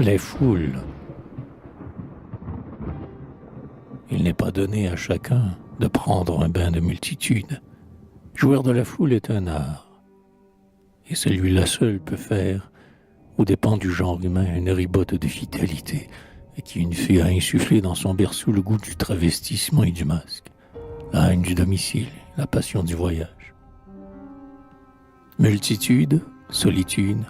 Les foules. Il n'est pas donné à chacun de prendre un bain de multitude. Jouir de la foule est un art, et celui-là seul peut faire, ou dépend du genre humain, une ribote de fidélité, et qui une fille a insufflé dans son berceau le goût du travestissement et du masque, la haine du domicile, la passion du voyage. Multitude, solitude,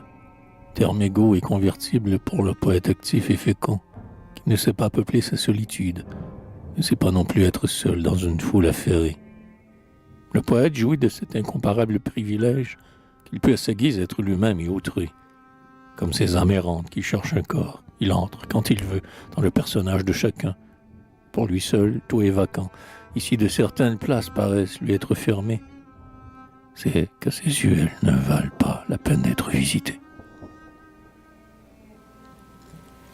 terme égaux et convertible pour le poète actif et fécond, qui ne sait pas peupler sa solitude, ne sait pas non plus être seul dans une foule affairée. Le poète jouit de cet incomparable privilège qu'il peut à sa guise être lui-même et autrui. Comme ces âmes errantes qui cherchent un corps, il entre, quand il veut, dans le personnage de chacun. Pour lui seul, tout est vacant. Ici, de certaines places paraissent lui être fermées. C'est qu'à ses yeux, elles ne valent pas la peine d'être visitées.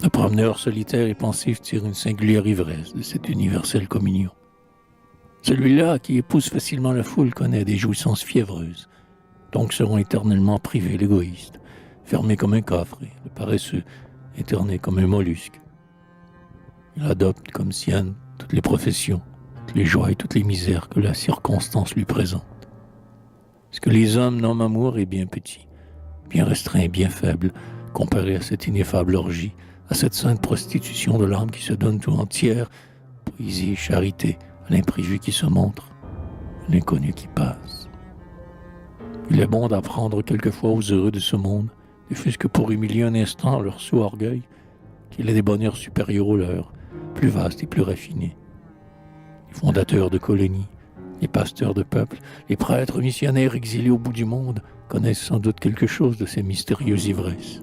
Le promeneur solitaire et pensif tire une singulière ivresse de cette universelle communion. Celui-là qui épouse facilement la foule connaît des jouissances fiévreuses, donc seront éternellement privés l'égoïste, fermé comme un coffre, et le paresseux, éterné comme un mollusque. Il adopte comme sienne toutes les professions, toutes les joies et toutes les misères que la circonstance lui présente. Ce que les hommes nomment amour est bien petit, bien restreint et bien faible, comparé à cette ineffable orgie, à cette sainte prostitution de l'âme qui se donne tout entière, poésie et charité, à l'imprévu qui se montre, à l'inconnu qui passe. Il est bon d'apprendre quelquefois aux heureux de ce monde, ne fût-ce que pour humilier un instant leur sot orgueil, qu'il est des bonheurs supérieurs aux leurs, plus vastes et plus raffinés. Les fondateurs de colonies, les pasteurs de peuples, les prêtres missionnaires exilés au bout du monde connaissent sans doute quelque chose de ces mystérieuses ivresses.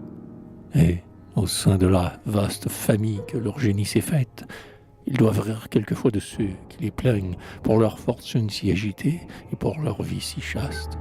Et, au sein de la vaste famille que leur génie s'est faite, ils doivent rire quelquefois de ceux qui les plaignent pour leur fortune si agitée et pour leur vie si chaste.